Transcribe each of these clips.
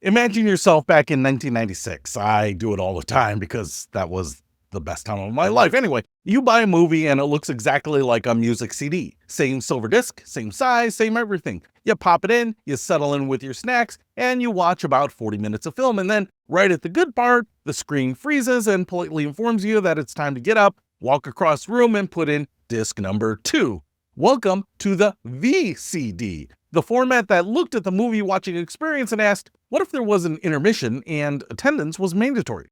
Imagine yourself back in 1996. I do it all the time because that was the best time of my life. Anyway, you buy a movie and it looks exactly like a music CD. Same silver disc, same size, same everything. You pop it in, you settle in with your snacks, and you watch about 40 minutes of film. And then, right at the good part, the screen freezes and politely informs you that it's time to get up, walk across the room, and put in disc number 2. Welcome to the VCD, the format that looked at the movie watching experience and asked, what if there was an intermission and attendance was mandatory?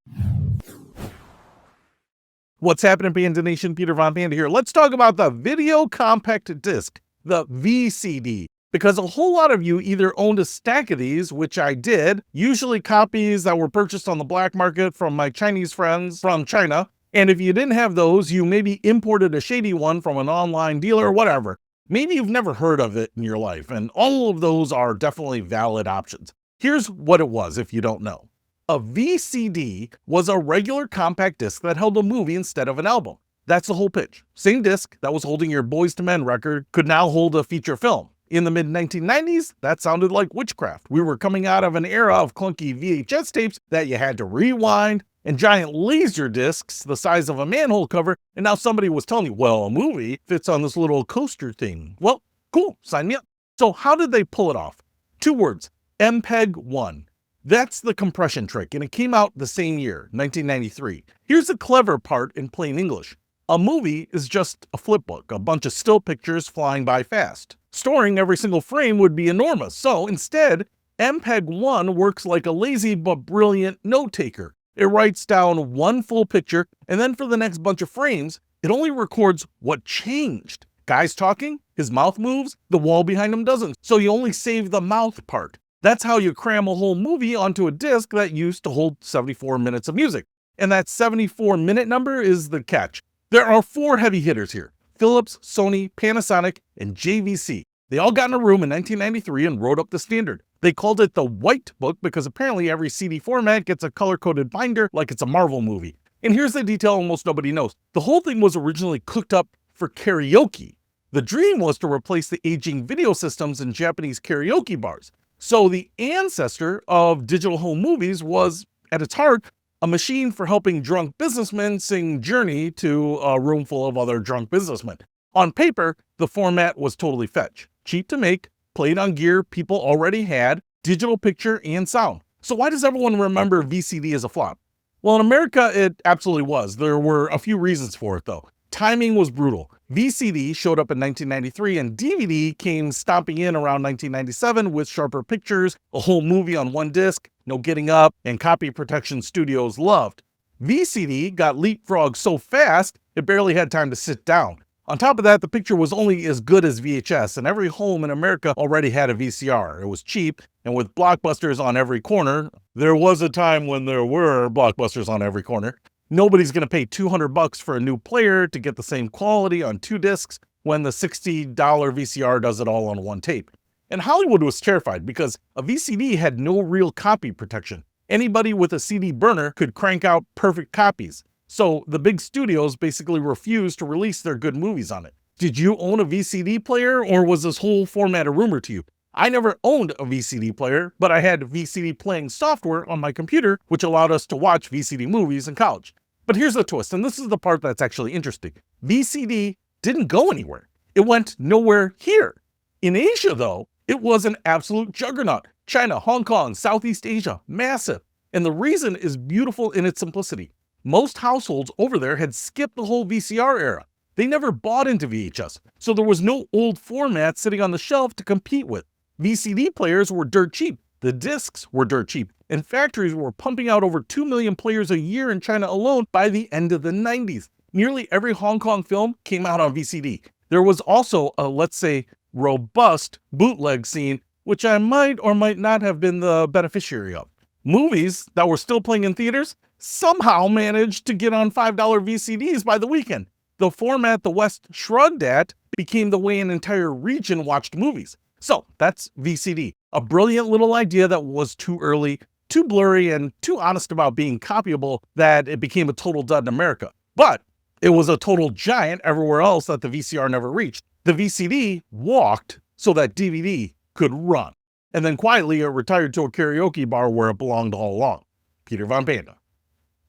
What's happening, Panda Nation? Peter Von Panda here. Let's talk about the video compact disc, the VCD, because a whole lot of you either owned a stack of these, which I did, usually copies that were purchased on the black market from my Chinese friends from China. And if you didn't have those, you maybe imported a shady one from an online dealer or whatever. Maybe you've never heard of it in your life, and all of those are definitely valid options. Here's what it was if you don't know. A VCD was a regular compact disc that held a movie instead of an album. That's the whole pitch. Same disc that was holding your Boyz II Men record could now hold a feature film. In the mid-1990s, that sounded like witchcraft. We were coming out of an era of clunky VHS tapes that you had to rewind, and giant laser discs the size of a manhole cover, and now somebody was telling you, well, a movie fits on this little coaster thing. Well, cool, sign me up. So how did they pull it off? 2 words, MPEG-1. That's the compression trick, and it came out the same year, 1993. Here's the clever part in plain English. A movie is just a flipbook, a bunch of still pictures flying by fast. Storing every single frame would be enormous, so instead, MPEG-1 works like a lazy but brilliant note-taker. It writes down one full picture, and then for the next bunch of frames, it only records what changed. Guy's talking, his mouth moves, the wall behind him doesn't, so you only save the mouth part. That's how you cram a whole movie onto a disc that used to hold 74 minutes of music. And that 74-minute number is the catch. There are 4 heavy hitters here: Philips, Sony, Panasonic, and JVC. They all got in a room in 1993 and wrote up the standard. They called it the White Book because apparently every CD format gets a color-coded binder like it's a Marvel movie. And here's the detail almost nobody knows. The whole thing was originally cooked up for karaoke. The dream was to replace the aging video systems in Japanese karaoke bars. So the ancestor of digital home movies was, at its heart, a machine for helping drunk businessmen sing Journey to a room full of other drunk businessmen. On paper, the format was totally fetch. Cheap to make, played on gear people already had, digital picture and sound. So why does everyone remember VCD as a flop? Well, in America, it absolutely was. There were a few reasons for it, though. Timing was brutal. VCD showed up in 1993 and DVD came stomping in around 1997 with sharper pictures, a whole movie on one disc, no getting up, and copy protection studios loved. VCD got leapfrogged so fast, it barely had time to sit down. On top of that, the picture was only as good as VHS, and every home in America already had a VCR. It was cheap, and with blockbusters on every corner, there was a time when there were blockbusters on every corner. Nobody's going to pay $200 for a new player to get the same quality on 2 discs when the $60 VCR does it all on one tape. And Hollywood was terrified because a VCD had no real copy protection. Anybody with a CD burner could crank out perfect copies. So the big studios basically refused to release their good movies on it. Did you own a VCD player, or was this whole format a rumor to you? I never owned a VCD player, but I had VCD playing software on my computer, which allowed us to watch VCD movies in college. But here's the twist, and this is the part that's actually interesting. VCD didn't go anywhere. It went nowhere here. In Asia, though, it was an absolute juggernaut. China, Hong Kong, Southeast Asia, massive. And the reason is beautiful in its simplicity. Most households over there had skipped the whole VCR era. They never bought into VHS, so there was no old format sitting on the shelf to compete with. VCD players were dirt cheap. The discs were dirt cheap, and factories were pumping out over 2 million players a year in China alone by the end of the 90s. Nearly every Hong Kong film came out on VCD. There was also a, let's say, robust bootleg scene, which I might or might not have been the beneficiary of. Movies that were still playing in theaters somehow managed to get on $5 VCDs by the weekend. The format the West shrugged at became the way an entire region watched movies. So that's VCD, a brilliant little idea that was too early, too blurry, and too honest about being copyable that it became a total dud in America. But it was a total giant everywhere else that the VCR never reached. The VCD walked so that DVD could run. and then quietly it retired to a karaoke bar where it belonged all along. Peter Von Panda,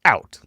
out.